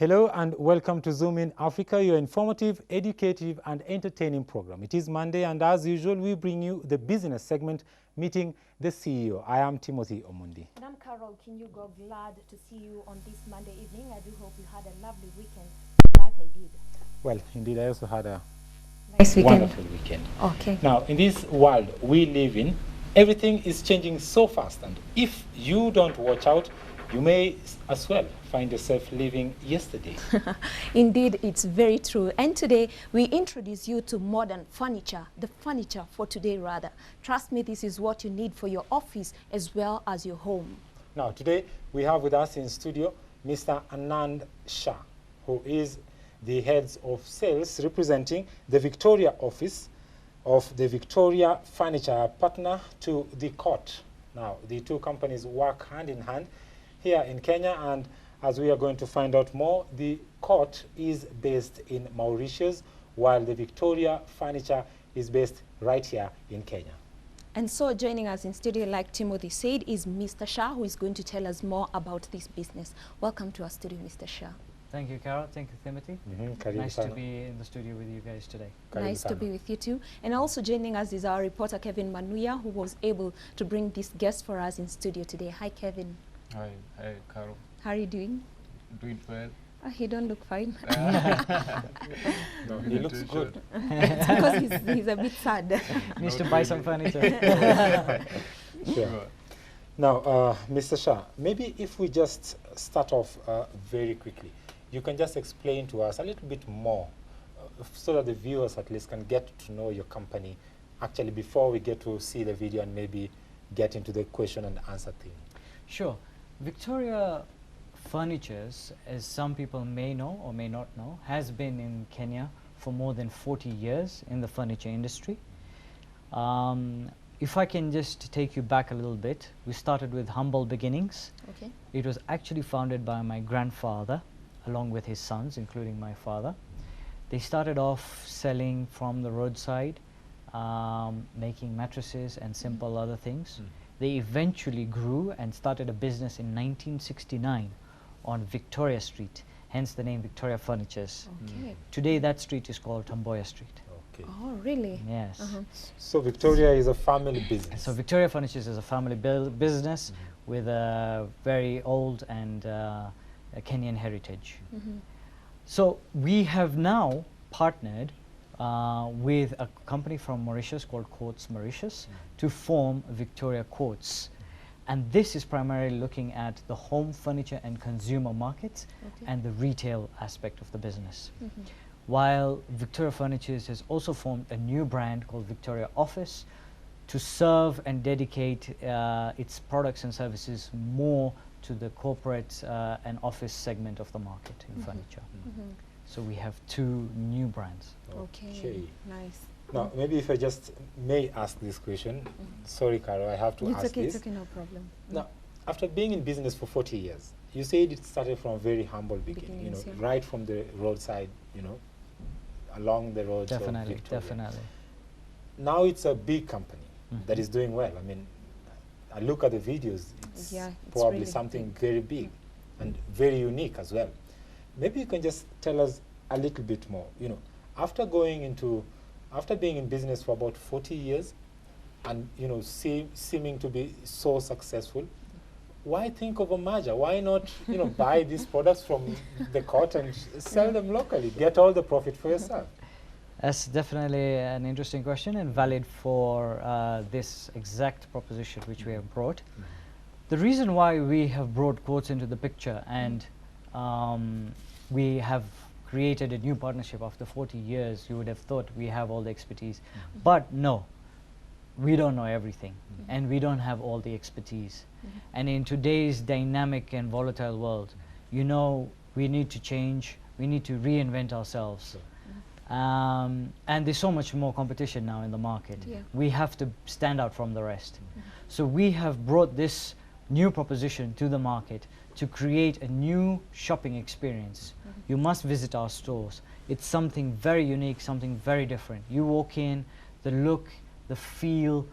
Hello and welcome to Zoom in Africa, your informative, educative and entertaining program. It is Monday and as usual we bring you the business segment, Meeting the CEO. I am Timothy Omundi. And I'm Carol Kinyugo, glad to see you on this Monday evening. I do hope you had a lovely weekend like I did. Well, indeed I also had a Nice weekend. wonderful weekend. Okay. Now, in this world we live in, everything is changing so fast and if you don't watch out, you may as well find yourself living yesterday. Indeed, it's very true. And today, we introduce you to modern furniture, the furniture for today rather. Trust me, this is what you need for your office as well as your home. Now, today we have with us in studio Mr. Anand Shah, who is the head of sales representing the Victoria office of the Victoria Furniture, partner to the court. Now, the two companies work hand in hand here in Kenya, and as we are going to find out more, the court is based in Mauritius, while the Victoria Furniture is based right here in Kenya. And so joining us in studio, like Timothy said, is Mr. Shah, who is going to tell us more about this business. Welcome to our studio, Mr. Shah. Thank you, Carol. Thank you, Timothy. Nice to be in the studio with you guys today. Nice to be with you too. And also joining us is our reporter, Kevin Manuya, who was able to bring this guest for us in studio today. Hi, Kevin. Hi, Carol. How are you doing? Doing well. You don't look fine. No, he looks good. It's because he's a bit sad. Needs to buy some furniture. Sure. Now, Mr. Shah, maybe if we just start off very quickly, you can just explain to us a little bit more so that the viewers at least can get to know your company actually before we get to see the video and maybe get into the question and answer thing. Sure. Victoria Furnitures, as some people may know or may not know, has been in Kenya for more than 40 years in the furniture industry. If I can just take you back a little bit, we started with humble beginnings. Okay. It was actually founded by my grandfather along with his sons, including my father. They started off selling from the roadside, making mattresses and simple other things. They eventually grew and started a business in 1969 on Victoria Street, hence the name Victoria Furnitures. Okay. Today that street is called Tomboya Street. Okay. Oh, really? Yes. So Victoria is a family business. So Victoria Furnitures is a family business with a very old and a Kenyan heritage. So we have now partnered with a company from Mauritius called Quartz Mauritius to form Victoria Quartz. And this is primarily looking at the home furniture and consumer markets and the retail aspect of the business. While Victoria Furnitures has also formed a new brand called Victoria Office to serve and dedicate its products and services more to the corporate and office segment of the market in furniture. So we have two new brands. Okay. Nice. Now, maybe if I just may ask this question. Sorry, Carol, I have to ask this. It's okay, no problem. Now, after being in business for 40 years, you said it started from very humble beginning, you know, Beginnings, yeah. right from the roadside, you know, along the roads of Definitely, Victoria. definitely. Now it's a big company that is doing well. I mean, I look at the videos, it's Yeah, it's probably really something big. very big and very unique as well. Maybe you can just tell us a little bit more, you know, after being in business for about 40 years and, you know, seeming to be so successful, why think of a merger? Why not, you know, buy these products from the court and sell them locally, get all the profit for yourself? That's definitely an interesting question and valid for this exact proposition which we have brought. The reason why we have brought Quartz into the picture and we have created a new partnership after 40 years, you would have thought we have all the expertise. But no, we don't know everything and we don't have all the expertise. And in today's dynamic and volatile world, you know, we need to change, we need to reinvent ourselves. And there's so much more competition now in the market. Yeah. We have to stand out from the rest. So we have brought this new proposition to the market to create a new shopping experience. You must visit our stores. It's something very unique, something very different. You walk in, the look, the feel,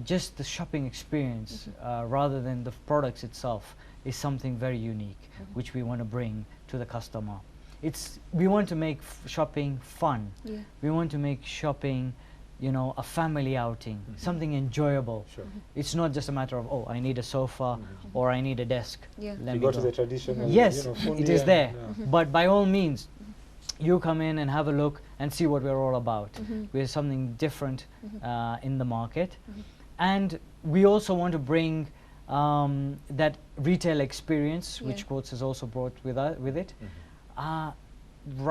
just the shopping experience rather than the products itself is something very unique, which we want to bring to the customer. We want to make shopping fun. Yeah. We want to make shopping, you know, a family outing, something enjoyable. Sure. It's not just a matter of, oh, I need a sofa or I need a desk. Yeah. Let You me go to the traditional, Yes, you know, fundi it is and- there. yeah. But by all means, you come in and have a look and see what we're all about. We're something different in the market. And we also want to bring that retail experience, which Yeah. Courts has also brought with it,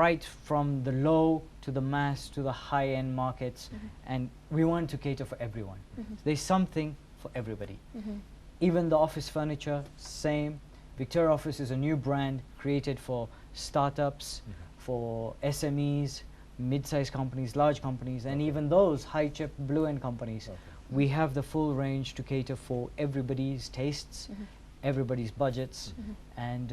right from the low to the mass to the high-end markets. And we want to cater for everyone. There's something for everybody. Even the office furniture, same. Victoria Office is a new brand created for startups, for SMEs, mid-sized companies, large companies, and even those high-chip blue-end companies. We have the full range to cater for everybody's tastes, everybody's budgets, and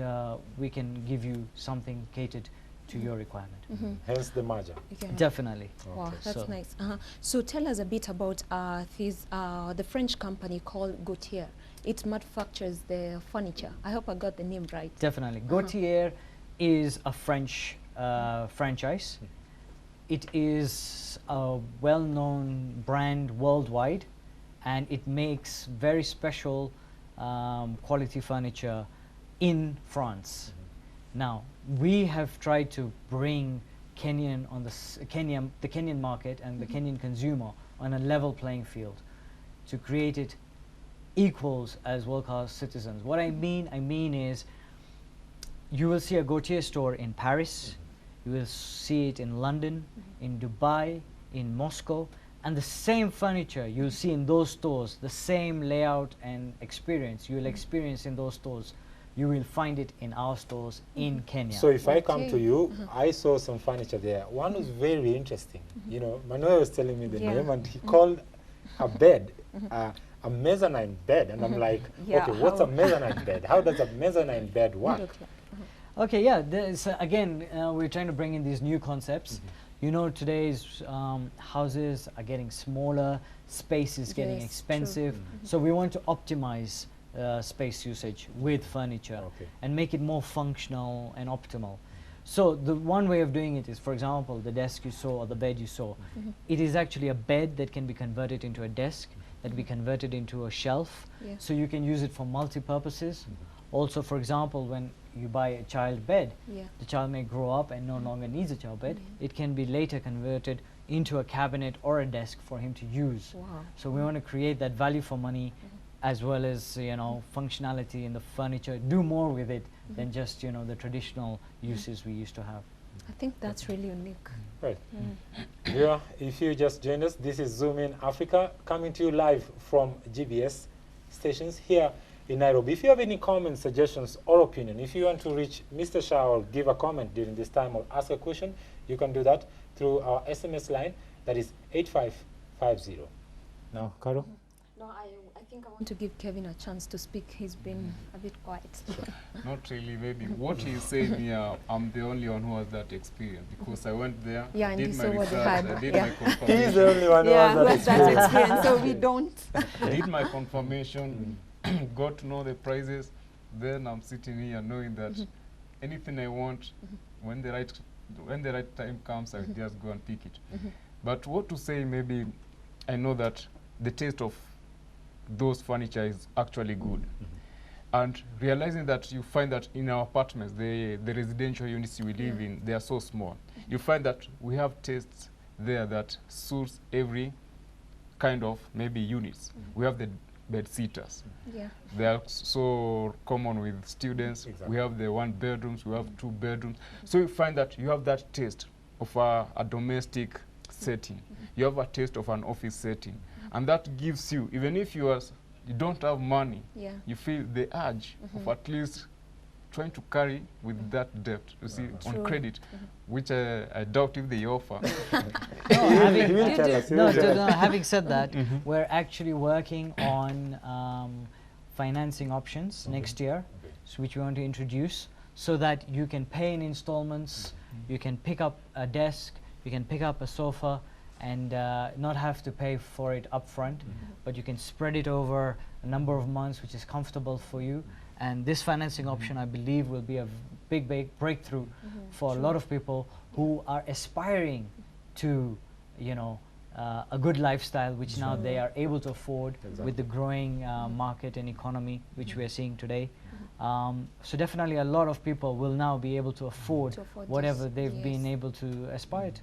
we can give you something catered to your requirement. Hence the merger. Yeah. Definitely. Wow, Okay. that's So- nice. So tell us a bit about the French company called Gautier. It manufactures the furniture. I hope I got the name right. Definitely. Gautier is a French franchise. It is a well-known brand worldwide, and it makes very special quality furniture in France. Now, we have tried to bring Kenyan on the Kenyan market and the Kenyan consumer on a level playing field to create it equals as world-class citizens. What I mean is, you will see a Gautier store in Paris, you will see it in London, in Dubai, in Moscow, and the same furniture you'll see in those stores, the same layout and experience you will experience in those stores, you will find it in our stores in Kenya. So if I come to Okay. you, I saw some furniture there. One was very interesting. You know, Manuel was telling me the Yeah. name, and he called a bed a mezzanine bed, and I'm like, Yeah, okay, what's a how- mezzanine bed? How does a mezzanine bed work? Look like- Okay, yeah, there's, again, we're trying to bring in these new concepts. You know, today's houses are getting smaller, space is getting Yes, true. expensive, so we want to optimize space usage with furniture Okay. and make it more functional and optimal. So the one way of doing it is, for example, the desk you saw or the bed you saw, it is actually a bed that can be converted into a desk, that can be converted into a shelf, Yeah. so you can use it for multi-purposes. Also, for example, when you buy a child bed, Yeah. the child may grow up and no longer needs a child bed. It can be later converted into a cabinet or a desk for him to use. Wow. So we want to create that value for money, as well as, you know, functionality in the furniture. Do more with it than just, you know, the traditional uses we used to have. I think that's really unique. Right. Viewer, if you just joined us, this is Zoom in Africa, coming to you live from GBS stations here in Nairobi. If you have any comments, suggestions, or opinion, if you want to reach Mr. Shah or give a comment during this time or ask a question, you can do that through our SMS line, that is 8550. Now, Caro? No, I think I want to give Kevin a chance to speak. He's been a bit quiet. Not really, maybe. What he's saying here, I'm the only one who has that experience because I went there, Yeah, and did you my saw what they research, had, I did yeah. my He is the confirmation, only one who Yeah, has who that has that experience. experience, so we don't. did my confirmation, got to know the prices. Then I'm sitting here knowing that anything I want, when the right time comes, I'll just go and pick it. But what to say, maybe I know that the taste of those furniture is actually good. And realizing that you find that in our apartments, the residential units we live in, they are so small. You find that we have tastes there that suits every kind of maybe units. We have the bed sitters. Yeah. They are so common with students. Exactly. We have the 1 bedrooms, we have 2 bedrooms. So you find that you have that taste of a domestic setting. You have a taste of an office setting. And that gives you, even if you don't have money, Yeah. you feel the urge of at least trying to carry with that debt, you see, on True. credit, which I doubt if they offer. No, He will You tell do- us. he No, will tell us. having said that, we're actually working on financing options next year, which we want to introduce, so that you can pay in installments, you can pick up a desk, you can pick up a sofa, and not have to pay for it upfront, but you can spread it over a number of months, which is comfortable for you. And this financing option, I believe, will be a big breakthrough for a lot of people who are aspiring to, you know, a good lifestyle, which now they are able to afford with the growing market and economy which we are seeing today. So definitely a lot of people will now be able to afford whatever they've been able to aspire to.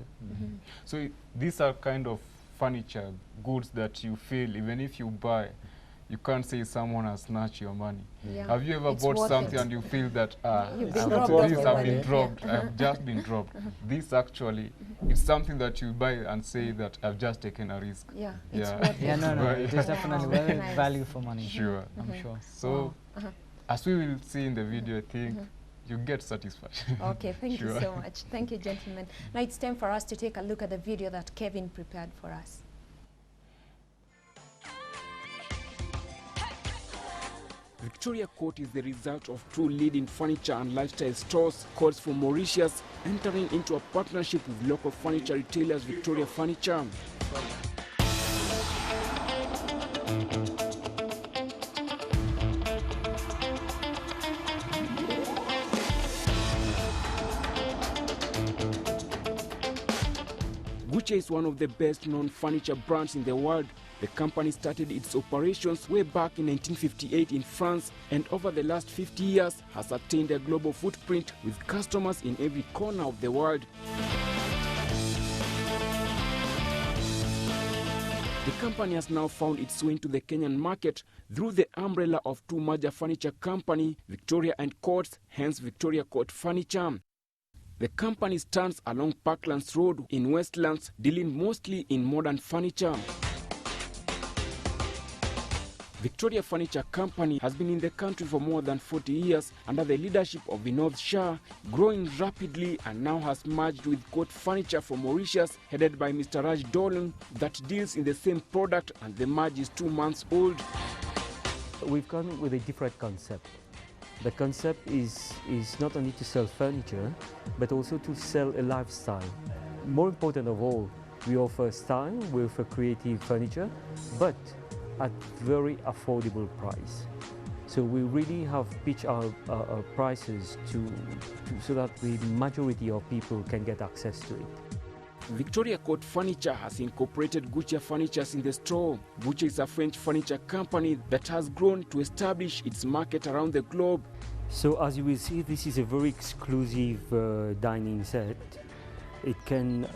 So these are kind of furniture goods that you feel even if you buy, you can't say someone has snatched your money. Yeah. Have you ever bought something and you feel that You've been these robbed of your have money. been dropped, I've just been dropped. This actually, it's something that you buy and say that I've just taken a risk. Yeah, it's Yeah. worth Yeah, it. no, Right. it is definitely Wow. well Nice. value for money. Sure. I'm sure. So, as we will see in the video, I think you get satisfaction. Okay, thank you Sure. so much. Thank you, gentlemen. Now it's time for us to take a look at the video that Kevin prepared for us. Victoria Court is the result of two leading furniture and lifestyle stores, Courts for Mauritius, entering into a partnership with local furniture retailers Victoria Furniture. Gucci is one of the best-known furniture brands in the world. The company started its operations way back in 1958 in France, and over the last 50 years has attained a global footprint with customers in every corner of the world. The company has now found its way into the Kenyan market through the umbrella of two major furniture companies, Victoria and Courts, hence Victoria Court Furniture. The company stands along Parklands Road in Westlands, dealing mostly in modern furniture. Victoria Furniture Company has been in the country for more than 40 years under the leadership of Vinod Shah, growing rapidly and now has merged with Court Furniture for Mauritius, headed by Mr. Raj Dolan, that deals in the same product, and the merge is 2 months old. We've gone with a different concept. The concept is not only to sell furniture, but also to sell a lifestyle. More important of all, we offer style, we offer creative furniture, but at very affordable price. So we really have pitched our prices so that the majority of people can get access to it. Victoria Court Furniture has incorporated Gucci Furnitures in the store. Gucci is a French furniture company that has grown to establish its market around the globe. So as you will see, this is a very exclusive dining set. It can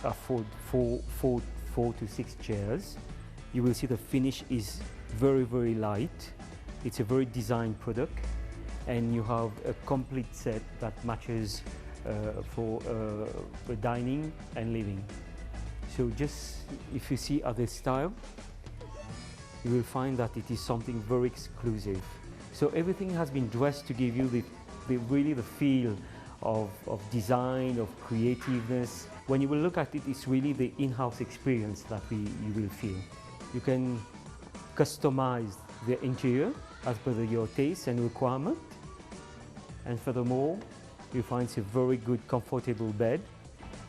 afford four to six chairs. You will see the finish is very, very light. It's a very designed product, and you have a complete set that matches for dining and living. So just if you see other style, you will find that it is something very exclusive. So everything has been dressed to give you really the feel of design, of creativeness. When you will look at it, it's really the in-house experience that you will feel. You can customize the interior as per your taste and requirement. And furthermore, you find it's a very good, comfortable bed.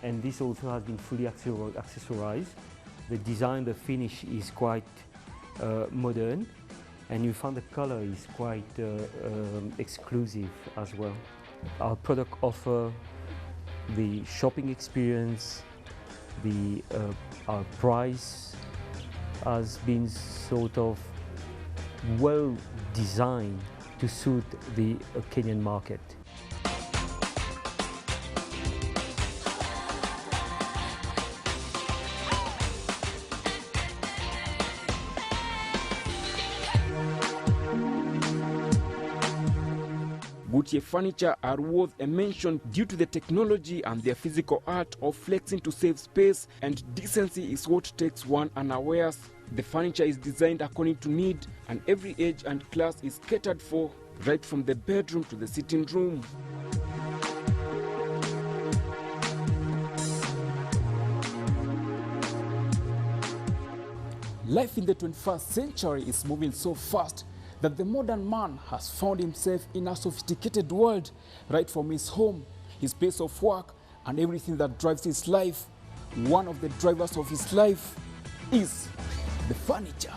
And this also has been fully accessorized. The design, the finish is quite modern. And you find the color is quite exclusive as well. Our product offer the shopping experience, our price has been sort of well designed to suit the Kenyan market. Gucci Furniture are worth a mention due to the technology and their physical art of flexing to save space, and decency is what takes one unawares. The furniture is designed according to need, and every age and class is catered for, right from the bedroom to the sitting room. Life in the 21st century is moving so fast that the modern man has found himself in a sophisticated world, right from his home, his place of work, and everything that drives his life. one of the drivers of his life is the furniture.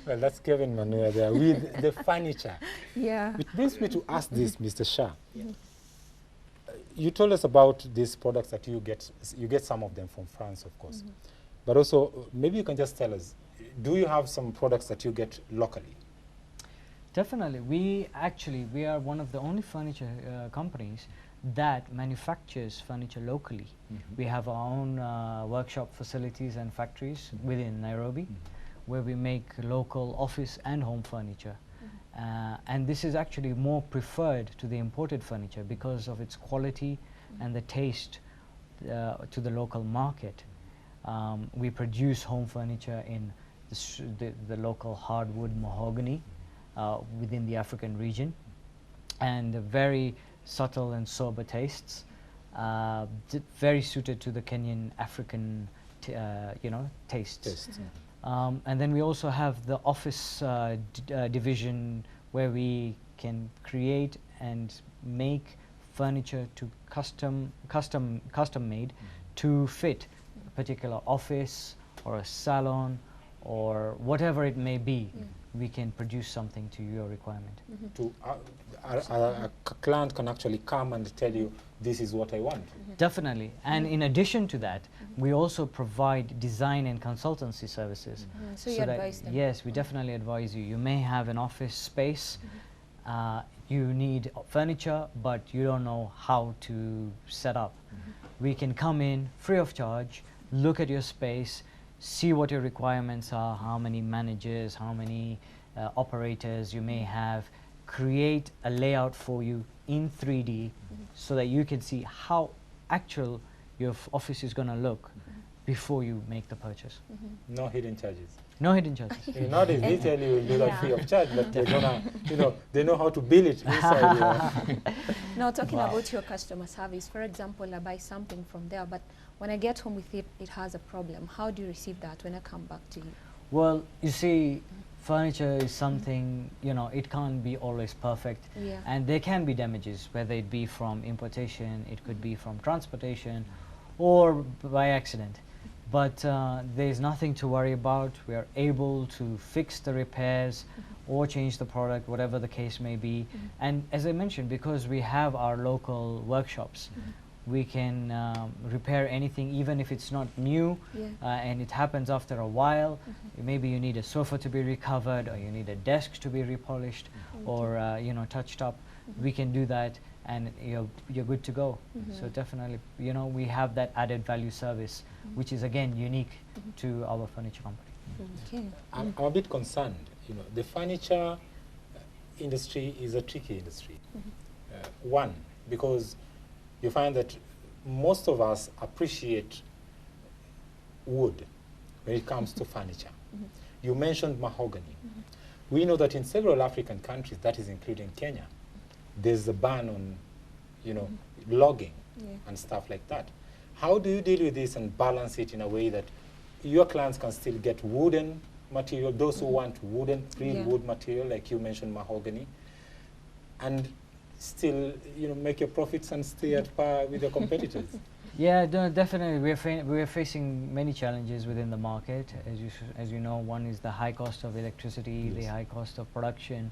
Well, that's Kevin Manuel there with the furniture. Yeah. Which brings me to ask this, Mr. Shah. You told us about these products that you get some of them from France, of course. But also, maybe you can just tell us, do you have some products that you get locally? Definitely. We are one of the only furniture companies that manufactures furniture locally. We have our own workshop facilities and factories within Nairobi, where we make local office and home furniture. And this is actually more preferred to the imported furniture because of its quality and the taste to the local market. We produce home furniture in the local hardwood mahogany within the African region, and very subtle and sober tastes, very suited to the Kenyan African tastes. And then we also have the office division, where we can create and make furniture to custom made to fit a particular office or a salon or whatever it may be. We can produce something to your requirement. A client can actually come and tell you, this is what I want. Definitely. And in addition to that, we also provide design and consultancy services. So you advise them? Yes, we definitely advise you. You may have an office space, you need furniture, but you don't know how to set up. We can come in free of charge, look at your space, see what your requirements are, how many managers, how many operators you may have, create a layout for you in 3D so that you can see how actual your office is going to look before you make the purchase. No hidden charges. No hidden charges. Not if they tell you will do that free of charge, but they're gonna, they know how to bill it inside. Now, talking about your customer service, for example, I buy something from there, but when I get home with it, it has a problem. How do you receive that when I come back to you? Well, you see, furniture is something, it can't be always perfect. And there can be damages, whether it be from importation, it could be from transportation, or by accident. But there's nothing to worry about. We are able to fix the repairs or change the product, whatever the case may be. And as I mentioned, because we have our local workshops, we can repair anything, even if it's not new, and it happens after a while. Maybe you need a sofa to be recovered, or you need a desk to be repolished, or touched up. We can do that, and you're good to go. So definitely, we have that added value service, which is again unique to our furniture company. Okay. I'm a bit concerned. The furniture industry is a tricky industry. One, because you find that most of us appreciate wood when it comes to furniture. You mentioned mahogany. We know that in several African countries, that is including Kenya, there's a ban on, logging and stuff like that. How do you deal with this and balance it in a way that your clients can still get wooden material, those who want wooden, real wood material, like you mentioned mahogany, and still, make your profits and stay at par with your competitors? Yeah, definitely. We're facing many challenges within the market. As you know, one is the high cost of electricity, the high cost of production,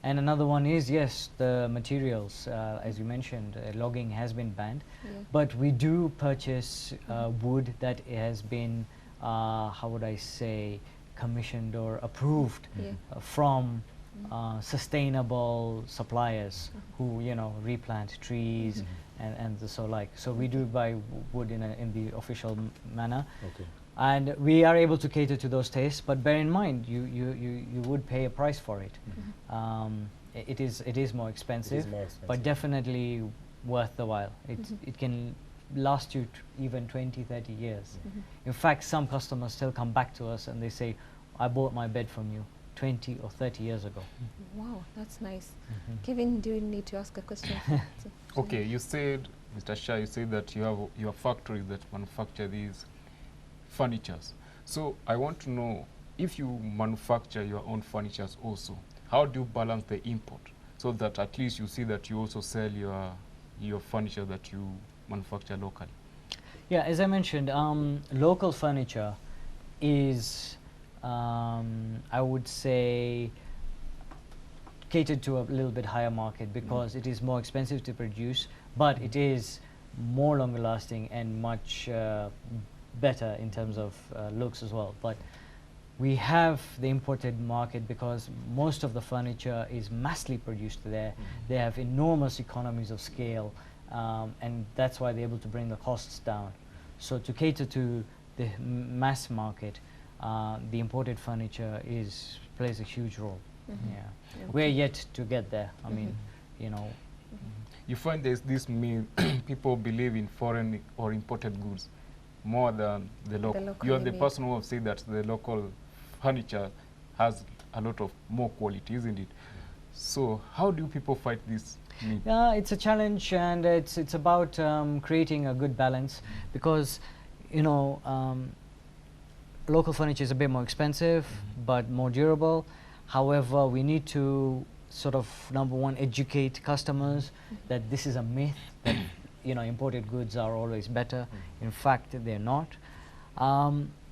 and another one is, yes, the materials. As you mentioned, logging has been banned, but we do purchase wood that has been, how would I say, commissioned or approved from sustainable suppliers who replant trees and so like. So we do buy wood in the official manner, and we are able to cater to those tastes. But bear in mind, you would pay a price for it. It is more expensive, but definitely worth the while. It can last you even 20-30 years. In fact, some customers still come back to us and they say, I bought my bed from you 20 or 30 years ago. Wow, that's nice. Kevin, do you need to ask a question? Okay, you said, Mr. Shah, you said that you have your factories that manufacture these furnitures. So I want to know, if you manufacture your own furnitures also, how do you balance the import so that at least you see that you also sell your furniture that you manufacture locally? Yeah, as I mentioned, local furniture is, I would say, catered to a little bit higher market because it is more expensive to produce, but it is more longer lasting and much better in terms of looks as well. But we have the imported market because most of the furniture is massively produced there. They have enormous economies of scale, and that's why they're able to bring the costs down. So to cater to the mass market, the imported furniture plays a huge role. Yeah, we're yet to get there. I mean, you know. You find there's this myth, people believe in foreign or imported goods more than the local. You are the locally person who have said that the local furniture has a lot of more quality, isn't it? So how do people fight this myth? Yeah, it's a challenge, and it's about creating a good balance because, you know, local furniture is a bit more expensive but more durable. However, we need to sort of, number one, educate customers that this is a myth, that you know, imported goods are always better. In fact, they're not.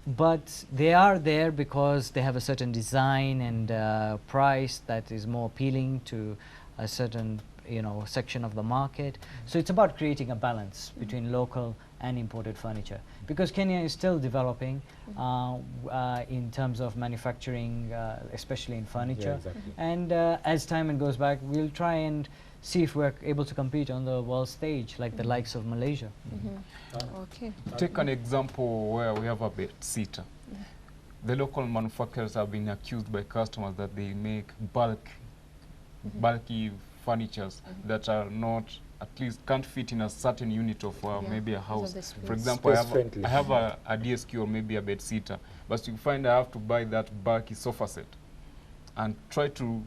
But they are there because they have a certain design and price that is more appealing to a certain, you know, section of the market. So it's about creating a balance between local and imported furniture, because Kenya is still developing in terms of manufacturing, especially in furniture. Yeah, exactly. And as time goes back, we'll try and see if we're able to compete on the world stage like the likes of Malaysia. Okay. Take an example where we have a bed sitter. The local manufacturers have been accused by customers that they make bulky furnitures that are not, at least can't fit in a certain unit of maybe a house. For example, I have a DSQ or maybe a bed sitter, but you find I have to buy that bulky sofa set and try to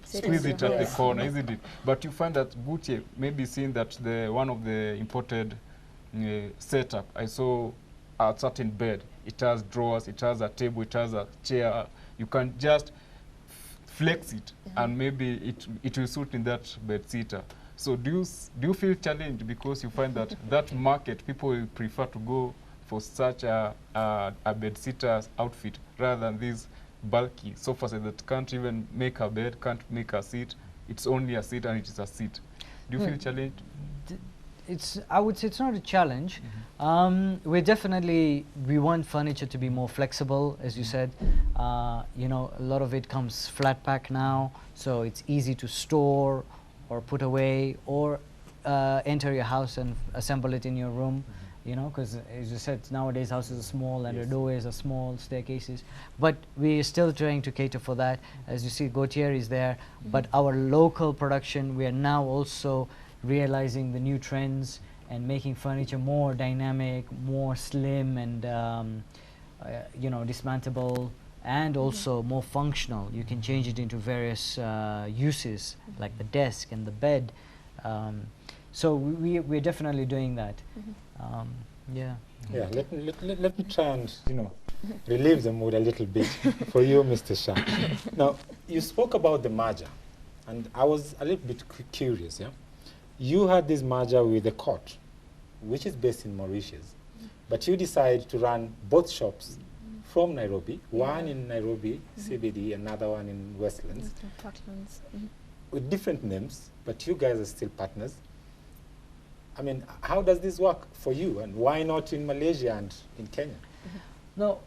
squeeze it at the corner, isn't it? But you find that Gucci, maybe seeing that one of the imported setup, I saw a certain bed. It has drawers, it has a table, it has a chair. You can just flex it, and maybe it will suit in that bed sitter. So do you feel challenged because you find that that market people will prefer to go for such a bed sitter outfit rather than these bulky sofa sets that can't even make a bed, can't make a seat. It's only a seat and it is a seat. Do you feel challenged? I would say it's not a challenge. We want furniture to be more flexible, as you said. You know, a lot of it comes flat pack now, so it's easy to store or put away, or enter your house and assemble it in your room. You know, because as you said, nowadays houses are small and the doorways are small, staircases. But we are still trying to cater for that. As you see, Gautier is there. But our local production, we are now also realizing the new trends and making furniture more dynamic, more slim, and you know, dismantleable, and also more functional. You can change it into various uses, like the desk and the bed. So we're definitely doing that. Yeah. Yeah, let me try and, you know, relieve the mood a little bit for you, Mr. Shah. Now, you spoke about the merger, and I was a little bit curious, yeah? You had this merger with the court, which is based in Mauritius, but you decided to run both shops from Nairobi, one in Nairobi, CBD, another one in Westlands, with different names, but you guys are still partners. I mean, how does this work for you, and why not in Malaysia and in Kenya? No,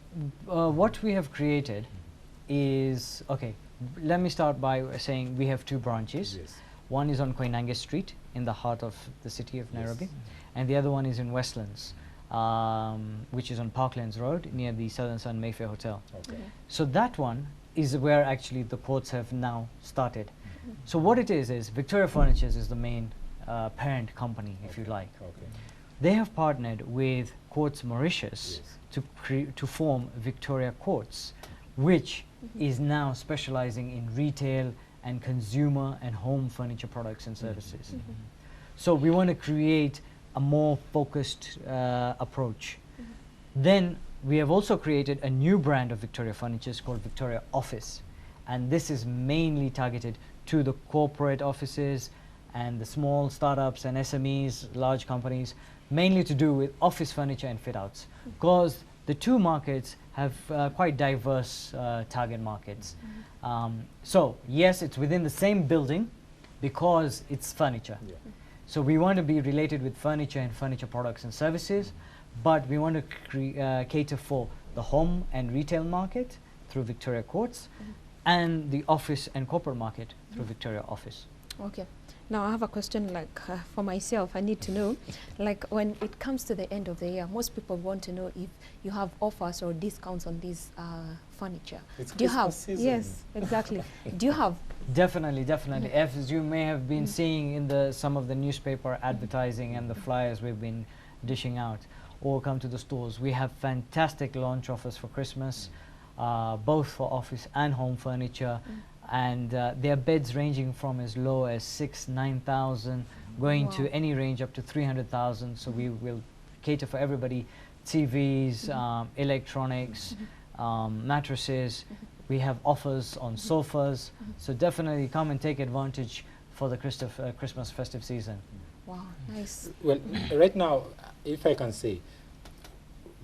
what we have created is, okay, let me start by saying we have two branches. Yes. One is on Koinange Street in the heart of the city of Nairobi, and the other one is in Westlands, which is on Parklands Road near the Southern Sun Mayfair Hotel. Okay. So that one is where actually the courts have now started. So what it is Victoria Furnitures is the main parent company, if you like. Okay. They have partnered with Quartz Mauritius to form Victoria Quartz, which is now specializing in retail and consumer and home furniture products and services. So we want to create a more focused approach. Then we have also created a new brand of Victoria Furnitures called Victoria Office, and this is mainly targeted to the corporate offices and the small startups and SMEs, large companies, mainly to do with office furniture and fit outs, because the two markets have quite diverse target markets. So yes, it's within the same building because it's furniture. Yeah. So we want to be related with furniture and furniture products and services, but we want to cater for the home and retail market through Victoria Courts, and the office and corporate market through Victoria Office. Okay. Now I have a question, like for myself, I need to know, like when it comes to the end of the year, most people want to know if you have offers or discounts on this furniture. It's Do you have? Christmas season. Yes, exactly. Do you have? Definitely, definitely. As you may have been seeing in some of the newspaper advertising and the flyers we've been dishing out, or come to the stores, we have fantastic launch offers for Christmas, both for office and home furniture. And there are beds ranging from as low as 9,000, going to any range up to 300,000. So we will cater for everybody: TVs, electronics, mattresses. We have offers on sofas. So definitely come and take advantage for the Christmas festive season. Wow, nice. Well, right now, if I can say,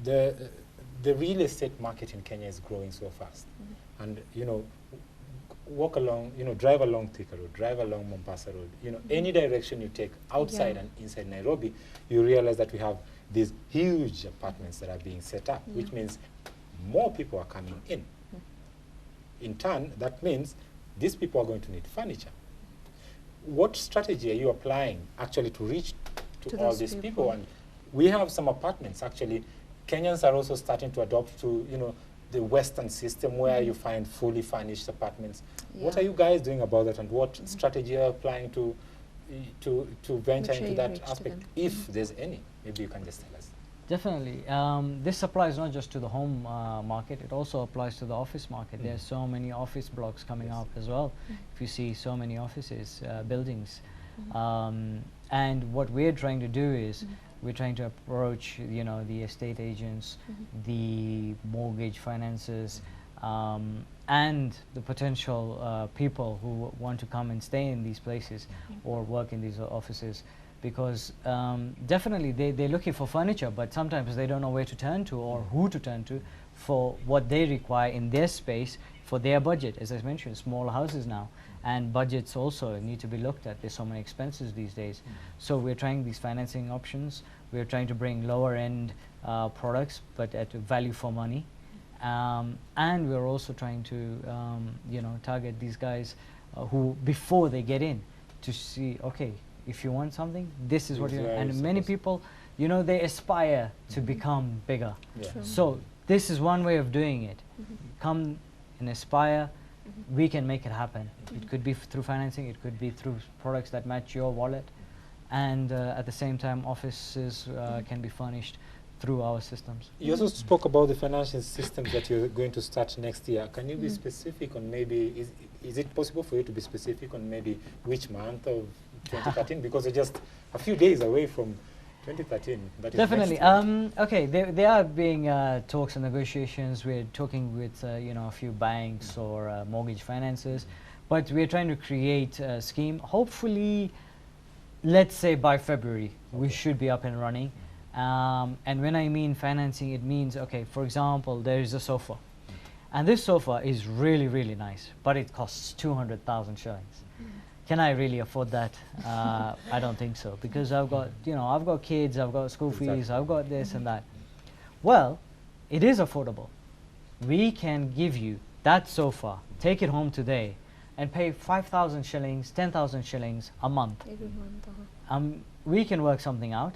the real estate market in Kenya is growing so fast, and you know, walk along, you know, drive along Thika Road, drive along Mombasa Road, you know, any direction you take outside and inside Nairobi, you realize that we have these huge apartments that are being set up, which means more people are coming in. In turn, that means these people are going to need furniture. What strategy are you applying actually to reach to all these people? And we have some apartments actually. Kenyans are also starting to adopt to, you know, the Western system where you find fully furnished apartments. What are you guys doing about that, and what strategy are you applying to venture into that aspect, if there's any? Maybe you can just tell us. Definitely. This applies not just to the home market, it also applies to the office market. There's so many office blocks coming up as well. If you see so many offices, buildings. And what we're trying to do is, we're trying to approach, you know, the estate agents, the mortgage financiers, and the potential people who want to come and stay in these places or work in these offices. Because definitely they're looking for furniture, but sometimes they don't know where to turn to or who to turn to for what they require in their space for their budget. As I mentioned, smaller houses now, and budgets also need to be looked at. There's so many expenses these days. So we're trying these financing options. We're trying to bring lower end products, but at value for money. And we're also trying to you know, target these guys who, before they get in, to see, okay, if you want something, this is what you, and many people, you know, they aspire to become bigger. So this is one way of doing it. Come and aspire, we can make it happen. It could be through financing, it could be through products that match your wallet, and at the same time offices can be furnished through our systems. You also spoke about the financial systems that you're going to start next year. Can you be specific on maybe, is it possible for you to be specific on maybe which month of 2013? Because we're just a few days away from 2013. That is Definitely. Okay, there are being talks and negotiations. We're talking with you know, a few banks or mortgage financiers, but we're trying to create a scheme. Hopefully, let's say by February, we should be up and running. And when I mean financing, it means, okay, for example, there is a sofa, and this sofa is really, really nice, but it costs 200,000 shillings. Can I really afford that? I don't think so, because I've got, you know, I've got kids, I've got school fees, I've got this and that. Well, it is affordable. We can give you that sofa, take it home today, and pay 5,000 shillings, 10,000 shillings a month. Every month. We can work something out.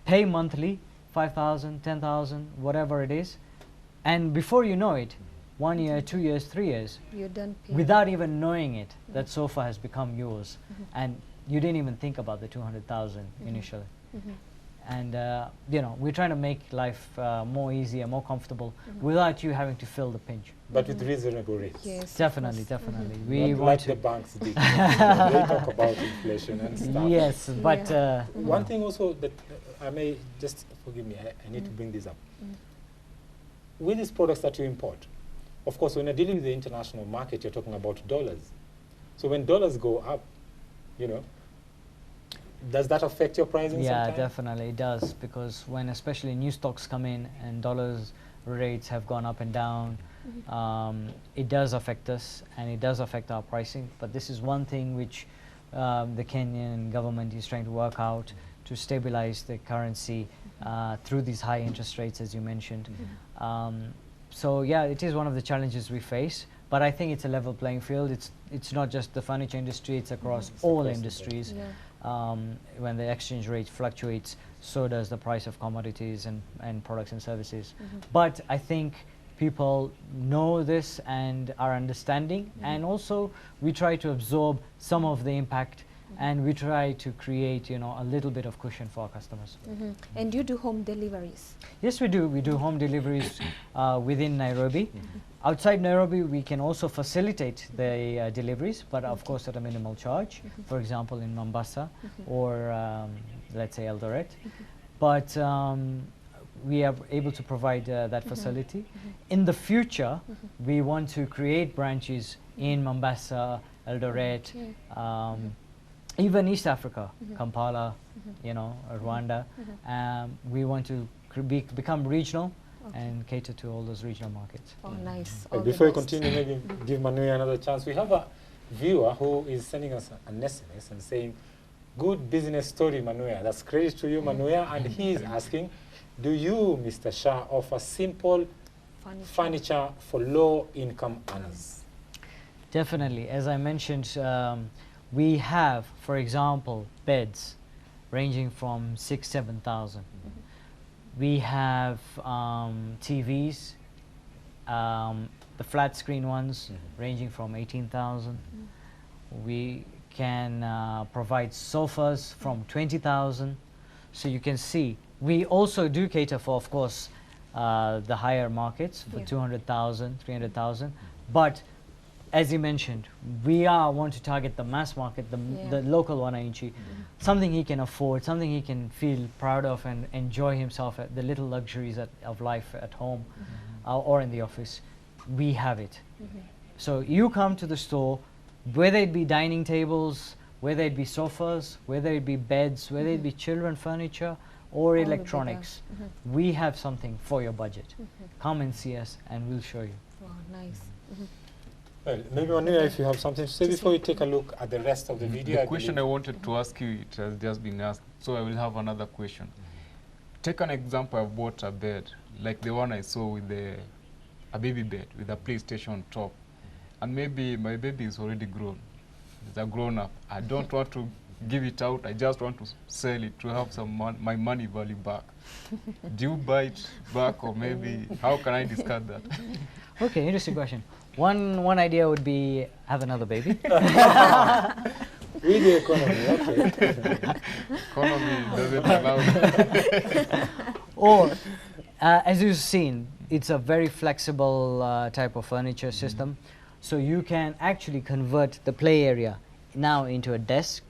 Pay monthly, 5,000, 10,000, whatever it is, and before you know it, 1 year, 2 years, 3 years, You're done paying. without even knowing it, that sofa has become yours, and you didn't even think about the 200,000 initially. And you know, we're trying to make life more easier, more comfortable, without you having to feel the pinch. But with reasonable rates. Yes. Definitely, of course. definitely. Not We like want the to. banks did. They talk about inflation and stuff. Yes, but One thing also that I may just, forgive me, I need to bring this up. With these products that you import, of course, when you're dealing with the international market, you're talking about dollars. So when dollars go up, you know, Does that affect your pricing Yeah, sometimes? definitely it does, because when especially new stocks come in and dollars rates have gone up and down, it does affect us and it does affect our pricing. But this is one thing which the Kenyan government is trying to work out to stabilize the currency through these high interest rates, as you mentioned. So yeah, it is one of the challenges we face. But I think it's a level playing field. It's not just the furniture industry; it's across all across the industries. Yeah. When the exchange rate fluctuates, so does the price of commodities and products and services. But I think people know this and are understanding, and also we try to absorb some of the impact, and we try to create, you know, a little bit of cushion for our customers. And you do home deliveries? Yes, we do. We do home deliveries within Nairobi. Outside Nairobi, we can also facilitate the deliveries, but of course at a minimal charge. For example, in Mombasa or let's say Eldoret. But we are able to provide that facility. In the future, we want to create branches in Mombasa, Eldoret, even East Africa, Kampala, you know, Rwanda. We want to become regional and cater to all those regional markets. Oh, nice. Well, All the before we best. continue, maybe give Manuel another chance. We have a viewer who is sending us an SMS and saying, "Good business story, Manuel." That's credit to you, Manuel. And he is asking, do you, Mr. Shah, offer simple furniture for low-income earners? Definitely. As I mentioned, we have, for example, beds ranging from 6,000–7,000. We have TVs, the flat screen ones, ranging from 18,000. We can provide sofas from 20,000. So you can see, we also do cater for, of course, the higher markets for 200,000, 300,000. But as you mentioned, we want to target the mass market, the local wananchi, something he can afford, something he can feel proud of and enjoy himself at the little luxuries of life at home or in the office. We have it. So you come to the store, whether it be dining tables, whether it be sofas, whether it be beds, whether it be children furniture or electronics, we have something for your budget. Come and see us and we'll show you. Wow, nice. Well, maybe Manuel, if you have something to say before we take a look at the rest of the video. The question I wanted to ask you, it has just been asked, so I will have another question. Take an example, I bought a bed, like the one I saw with a baby bed with a PlayStation on top. And maybe my baby is already grown. It's a grown up. I don't want to give it out. I just want to sell it to have some my money value back. Do you buy it back, or maybe how can I discuss that? Okay, interesting question. One idea would be have another baby. With the economy, okay. Economy doesn't allow that. Or, as you've seen, it's a very flexible type of furniture system. So you can actually convert the play area now into a desk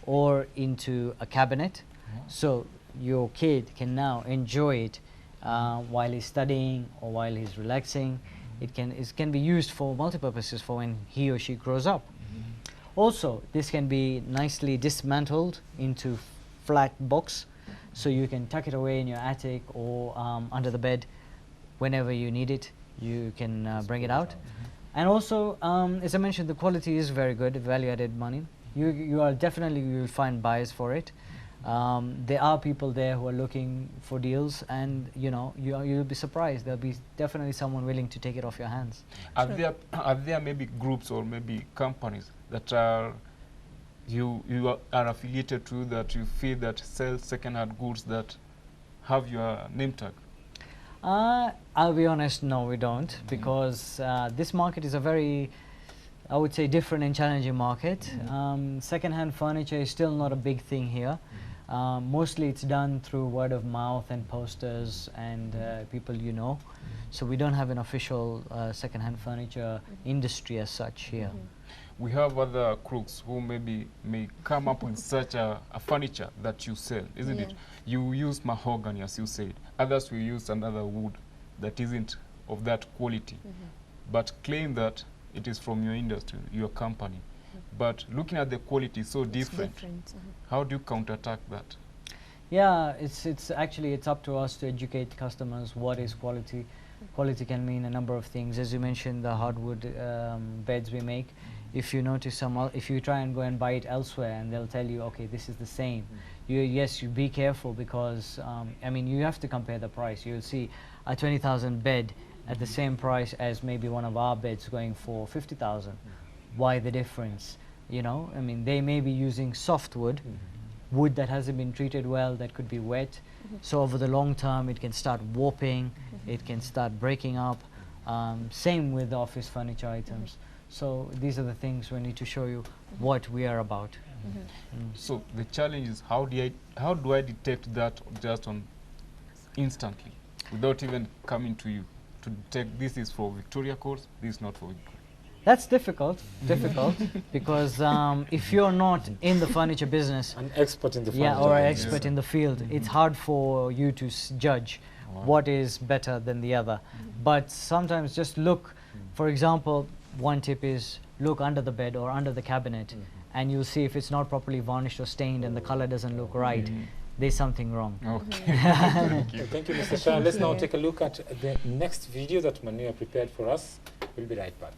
or into a cabinet. So your kid can now enjoy it while he's studying or while he's relaxing. It can be used for multi-purposes for when he or she grows up. Also, this can be nicely dismantled into flat box, so you can tuck it away in your attic or under the bed whenever you need it. You can bring it out. And also, as I mentioned, the quality is very good, value-added money. You will find buyers for it. There are people there who are looking for deals, and you'll be surprised. There'll be definitely someone willing to take it off your hands. Are there maybe groups or maybe companies that you are affiliated to, that you feel that sell second-hand goods that have your name tag? I'll be honest, no, we don't, because this market is a very, I would say, different and challenging market. Second-hand furniture is still not a big thing here. Mostly it's done through word of mouth and posters and people you know. So we don't have an official second-hand furniture industry as such here. We have other crooks who may come up with such a furniture that you sell, isn't it? You use mahogany, as you said. Others will use another wood that isn't of that quality, but claim that it is from your industry, your company. but looking at the quality is so different. How do you counterattack that? Yeah, it's actually it's up to us to educate customers what is quality. Quality can mean a number of things. As you mentioned, the hardwood beds we make. If you notice if you try and go and buy it elsewhere, and they'll tell you, okay, this is the same. Yes, you be careful, because I mean, you have to compare the price. You'll see a 20,000 bed at the same price as maybe one of our beds going for 50,000. Why the difference? You know, I mean, they may be using softwood. Wood that hasn't been treated well, that could be wet. So over the long term, it can start warping, it can start breaking up. Same with the office furniture items. So these are the things we need to show you what we are about. So the challenge is, how do I detect that just on instantly, without even coming to you, to detect this is for Victoria Courts, this is not for Victoria? That's difficult, because if you're not in the furniture business, An expert in the furniture. yeah, or an business. expert in the field, it's hard for you to judge what is better than the other. But sometimes just look, for example, one tip is look under the bed or under the cabinet, and you'll see if it's not properly varnished or stained and the color doesn't look right, there's something wrong. Okay. Thank you, Mr. Shah. Let's now take a look at the next video that Manu prepared for us. We'll be right back.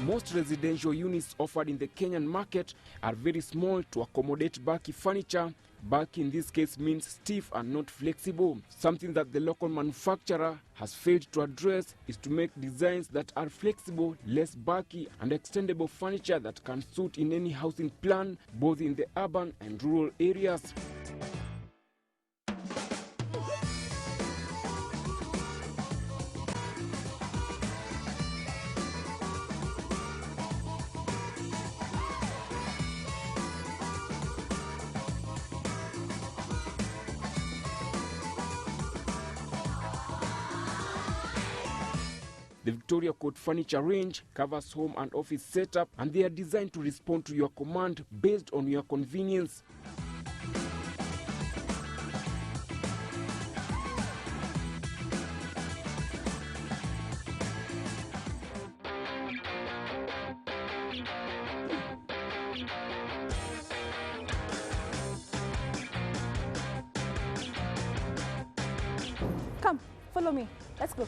Most residential units offered in the Kenyan market are very small to accommodate bulky furniture. Bulky in this case means stiff and not flexible. Something that the local manufacturer has failed to address is to make designs that are flexible, less bulky and extendable furniture that can suit in any housing plan, both in the urban and rural areas. The Victoria Court Furniture range covers home and office setup, and they are designed to respond to your command based on your convenience. Come, follow me. Let's go.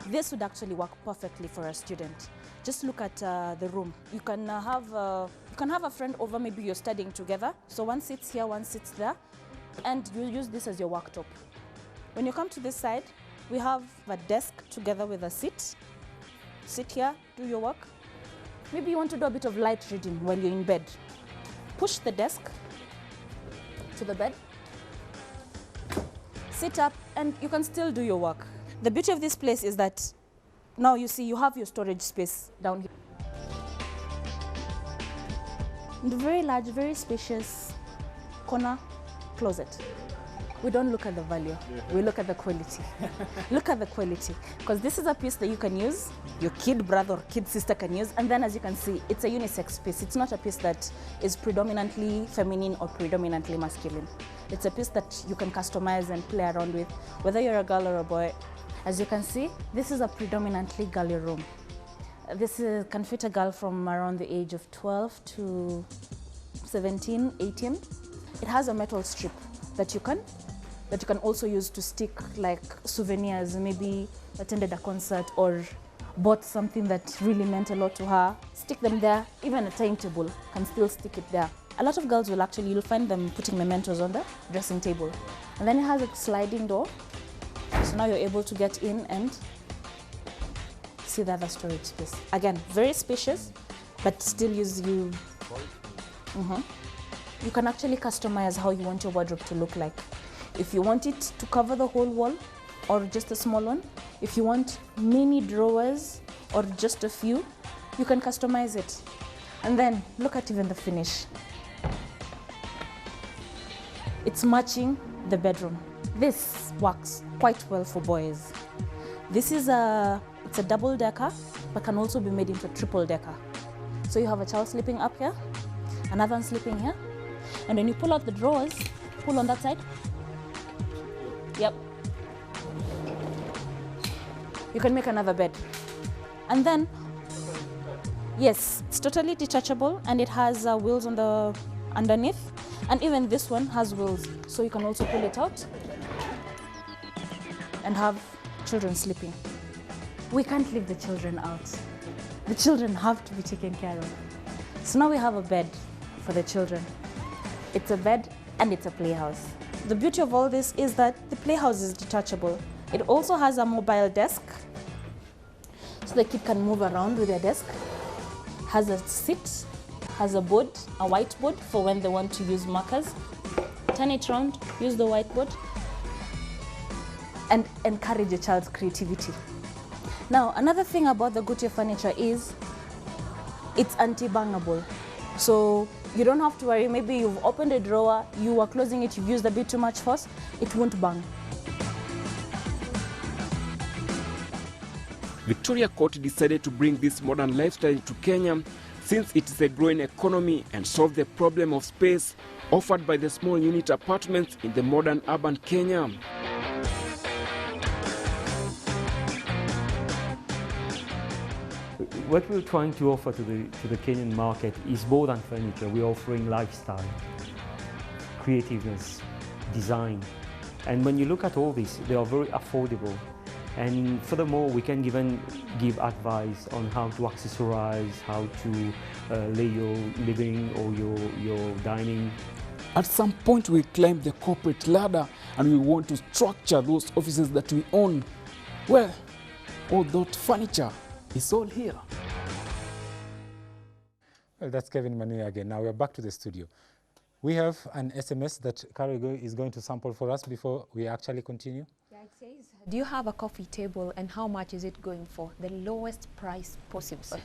This would actually work perfectly for a student. Just look at the room. You can have a friend over. Maybe you're studying together. So one sits here, one sits there, and you use this as your worktop. When you come to this side, we have a desk together with a seat. Sit here, do your work. maybe you want to do a bit of light reading while you're in bed. Push the desk to the bed, sit up, and you can still do your work. The beauty of this place is that now you see you have your storage space down here. And a very large, very spacious corner closet. We don't look at the value, we look at the quality. Look at the quality, because this is a piece that you can use, your kid brother or kid sister can use, and then as you can see, it's a unisex piece. It's not a piece that is predominantly feminine or predominantly masculine. It's a piece that you can customize and play around with, whether you're a girl or a boy. As you can see, this is a predominantly girly room. This can fit a girl from around the age of 12 to 17, 18. It has a metal strip that you can also use to stick like souvenirs, maybe attended a concert or bought something that really meant a lot to her. Stick them there, even a timetable can still stick it there. A lot of girls you'll find them putting mementos on the dressing table. And then it has a sliding door, so now you're able to get in and see the other storage space. Again, very spacious, but still use you. You can actually customize how you want your wardrobe to look like. If you want it to cover the whole wall or just a small one, if you want many drawers or just a few, you can customize it. And then look at even the finish. It's matching the bedroom. This works quite well for boys. This is it's a double decker, but can also be made into a triple decker. So you have a child sleeping up here, another one sleeping here. And when you pull out the drawers, pull on that side. Yep. You can make another bed. And then, yes, it's totally detachable and it has wheels on the underneath. And even this one has wheels, so you can also pull it out and have children sleeping. We can't leave the children out. The children have to be taken care of. So now we have a bed for the children. It's a bed and it's a playhouse. The beauty of all this is that the playhouse is detachable. It also has a mobile desk, so the kid can move around with their desk. Has a seat, has a board, a whiteboard for when they want to use markers. Turn it around, use the whiteboard, and encourage a child's creativity. Now, another thing about the Goodyear furniture is it's anti-bangable. So you don't have to worry, maybe you've opened a drawer, you are closing it, you've used a bit too much force, it won't bang. Victoria Court decided to bring this modern lifestyle to Kenya since it is a growing economy and solve the problem of space offered by the small unit apartments in the modern urban Kenya. What we're trying to offer to the Kenyan market is more than furniture. We're offering lifestyle, creativeness, design. And when you look at all this, they are very affordable. And furthermore, we can even give advice on how to accessorize, how to lay your living or your dining. At some point we climb the corporate ladder and we want to structure those offices that we own. Well, all that furniture is all here. Well, that's Kevin Manu again. Now we're back to the studio. We have an SMS that Karigo is going to sample for us before we actually continue. Yeah, it says, do you have a coffee table and how much is it going for? The lowest price possible.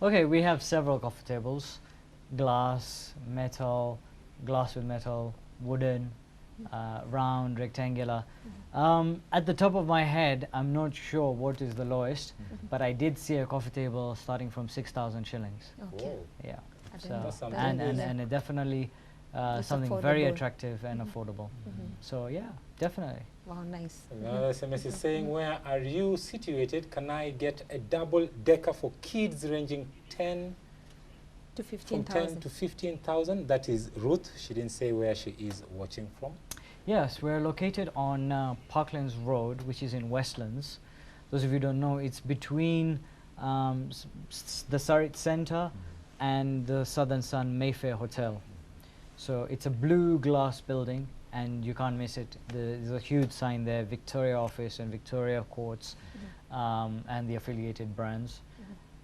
Okay, we have several coffee tables. Glass, metal, glass with metal, wooden, round, rectangular. At the top of my head, I'm not sure what is the lowest, but I did see a coffee table starting from 6,000 shillings. Okay. Whoa. Yeah. That's something And it definitely It's something very affordable. attractive and affordable. So yeah, definitely. Wow, nice. Another SMS is saying, where are you situated? Can I get a double decker for kids ranging 10 To from 10 15,000. to 15,000? That is Ruth. She didn't say where she is watching from. Yes, we're located on Parklands Road, which is in Westlands. Those of you who don't know, it's between the Sarit Center and the Southern Sun Mayfair Hotel. So it's a blue glass building and you can't miss it. There's a huge sign there, Victoria Office and Victoria Courts, and the affiliated brands.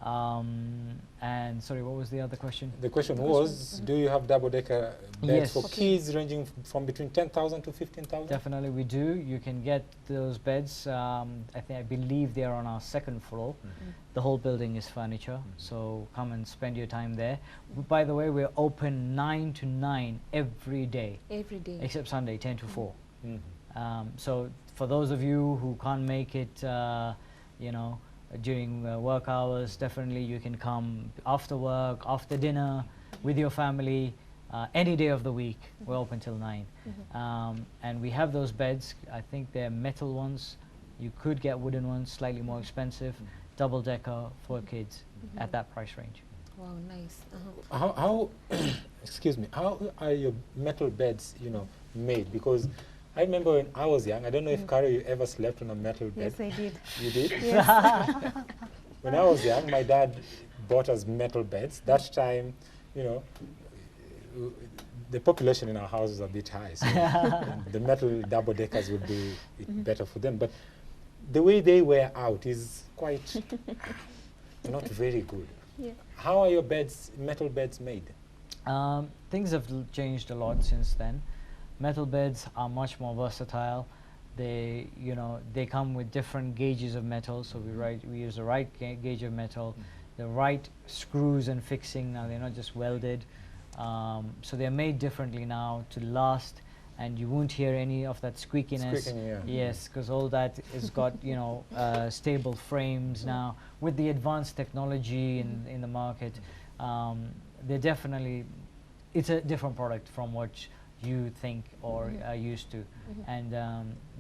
And sorry, what was the other question? The question was, do you have double-decker beds Yes. for kids ranging from between 10,000 to 15,000? Definitely we do. You can get those beds. I believe they are on our second floor. The whole building is furniture, so come and spend your time there. By the way, we're open 9 to 9 every day, Every day. except Sunday, 10 to 4. Mhm. So for those of you who can't make it, you know, during work hours, definitely you can come after work, after dinner, with your family, any day of the week. We're open till 9. And we have those beds. I think they're metal ones. You could get wooden ones, slightly more expensive, double decker for kids at that price range. Wow, nice. Uh-huh. How excuse me, how are your metal beds, you know, made? Because I remember when I was young, I don't know if Carol, you ever slept on a metal bed. Yes, I did. You did? Yes. When I was young, my dad bought us metal beds. That time, you know, the population in our house was a bit high, so the metal double deckers would be better for them. But the way they wear out is quite not very good. Yeah. How are your beds, metal beds, made? Things have changed a lot since then. Metal beds are much more versatile. They, you know, they come with different gauges of metal. So we use the right gauge of metal, the right screws and fixing. Now they're not just welded. So they're made differently now to last, and you won't hear any of that squeakiness. Squeaking, yeah. Yes, because all that is got, you know, stable frames now. With the advanced technology in the market, they're definitely, it's a different product from what you think or are used to, and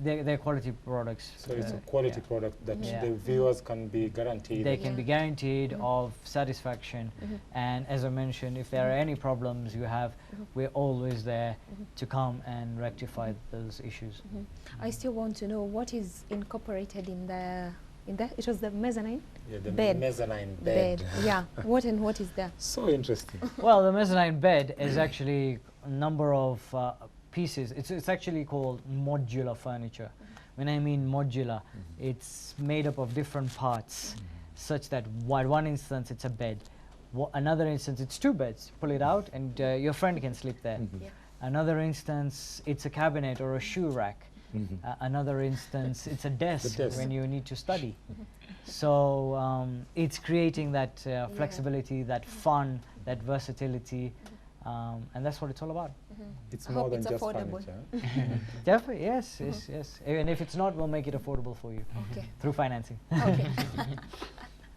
they're quality products. So it's a quality product that the viewers can be guaranteed. They can be guaranteed of satisfaction, and as I mentioned, if there are any problems you have, we're always there to come and rectify those issues. I still want to know what is incorporated in the it was the mezzanine Yeah, the bed. mezzanine bed. Yeah. What is there? So interesting. Well, the mezzanine bed is actually a number of pieces. It's actually called modular furniture. When I mean modular, it's made up of different parts, such that one instance it's a bed, another instance it's 2 beds. Pull it out and your friend can sleep there. Yeah. Another instance it's a cabinet or a shoe rack. Another instance it's a desk, desk. when you need to study. So it's creating that flexibility, that fun, that versatility, and that's what it's all about. It's I more hope than it's just affordable. furniture. Definitely, yes, yes, yes. And if it's not, we'll make it affordable for you Okay. through financing. Okay.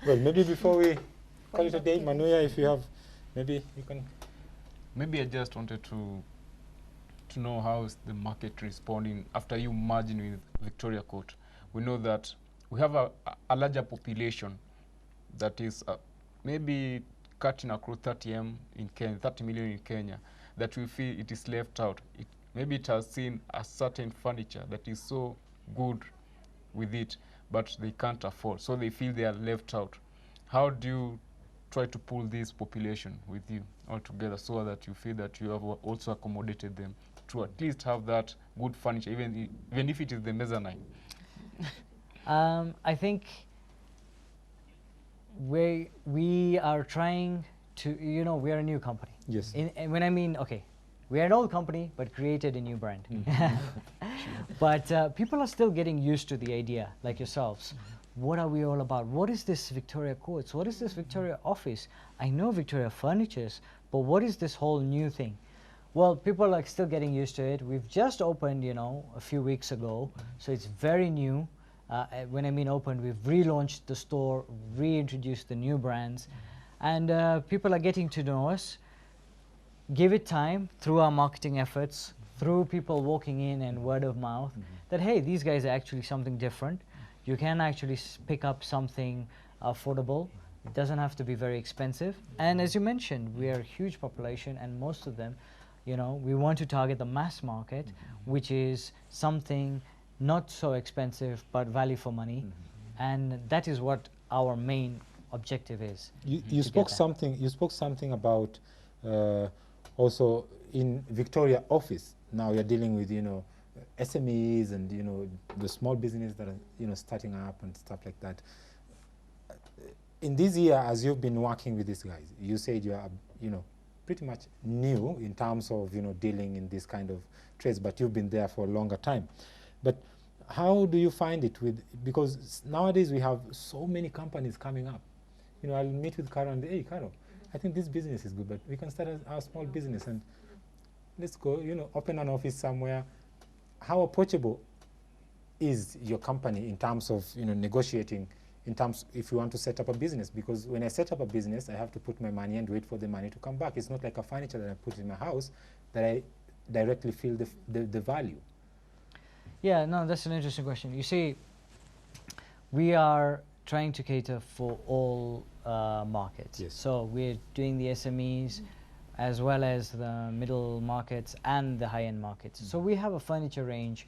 Well, maybe before we call it a day, Manuya, if you have, maybe you can. Maybe I just wanted to know how is the market responding after you merging with Victoria Court. We know that we have a larger population that is maybe cutting across 30 million in Kenya, that we feel it is left out. Maybe it has seen a certain furniture that is so good with it, but they can't afford, so they feel they are left out. How do you try to pull this population with you all together so that you feel that you have also accommodated them to at least have that good furniture, even if it is the mezzanine? I think we are trying to, you know, we are a new company. Yes. And when I mean, okay, we are an old company, but created a new brand. But people are still getting used to the idea, like yourselves. What are we all about? What is this Victoria Courts? What is this Victoria office? I know Victoria Furnitures, but what is this whole new thing? Well, people are still getting used to it. We've just opened, you know, a few weeks ago, so it's very new. When I mean opened, we've relaunched the store, reintroduced the new brands, and people are getting to know us. Give it time through our marketing efforts, through people walking in and word of mouth, that hey, these guys are actually something different. You can actually pick up something affordable. It doesn't have to be very expensive. And as you mentioned, we are a huge population, and most of them, you know, we want to target the mass market, which is something not so expensive but value for money, and that is what our main objective is. You spoke something. You spoke something about also in Victoria office. Now you're dealing with, you know, SMEs and, you know, the small business that are, you know, starting up and stuff like that. in this year, as you've been working with these guys, you said you are, pretty much new in terms of, dealing in this kind of trades, but you've been there for a longer time. But how do you find it because nowadays we have so many companies coming up. I'll meet with Carol and, hey, Carol, I think this business is good, but we can start our small business and let's go, open an office somewhere. How approachable is your company in terms of, negotiating, in terms if you want to set up a business? Because when I set up a business, I have to put my money and wait for the money to come back. It's not like a furniture that I put in my house that I directly feel the value. Yeah, no, that's an interesting question. You see, we are trying to cater for all markets. Yes. So we're doing the SMEs as well as the middle markets and the high-end markets. So we have a furniture range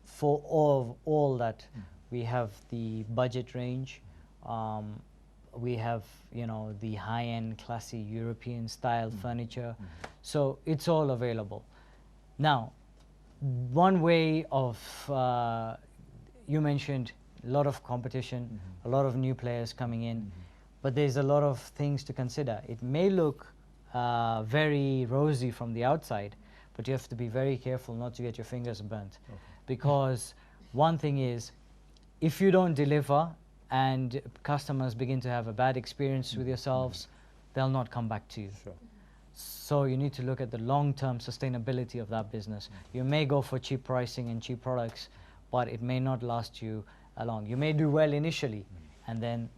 for all that. We have the budget range. We have, the high-end, classy European style furniture. So it's all available. Now, one way of, you mentioned a lot of competition, a lot of new players coming in, but there's a lot of things to consider. It may look very rosy from the outside, but you have to be very careful not to get your fingers burnt. Okay. Because one thing is, if you don't deliver and customers begin to have a bad experience with yourselves, they'll not come back to you. Sure. So you need to look at the long-term sustainability of that business. You may go for cheap pricing and cheap products, but it may not last you long. You may do well initially, and then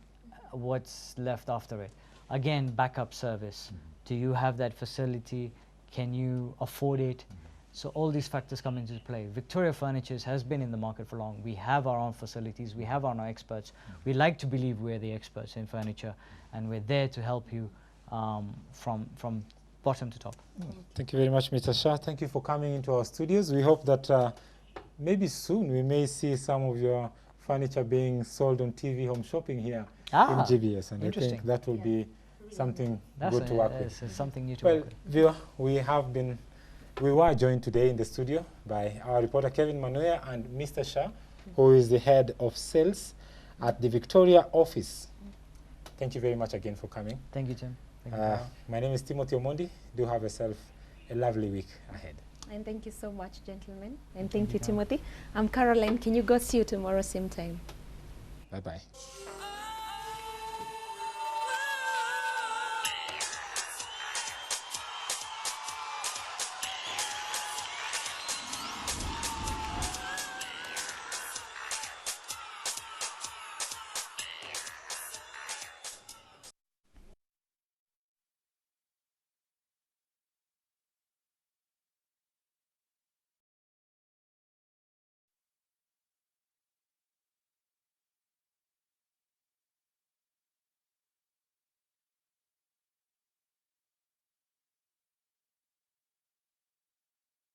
what's left after it? Again, backup service. Do you have that facility? Can you afford it? So all these factors come into play. Victoria Furnitures has been in the market for long. We have our own facilities. We have our own experts. We like to believe we're the experts in furniture, and we're there to help you from bottom to top. Thank you very much, Mr. Shah. Thank you for coming into our studios. We hope that maybe soon we may see some of your furniture being sold on TV Home Shopping here in GBS, and I think that will be something good to work with. Something new to work with. Viewer, we were joined today in the studio by our reporter Kevin Manuya and Mr. Shah, who is the head of sales at the Victoria office. Thank you very much again for coming. Thank you, Tim. My name is Timothy Omondi. Do have yourself a lovely week ahead. And thank you so much, gentlemen. And thank you, Timothy. I'm Caroline. Can you go see you tomorrow same time? Bye-bye.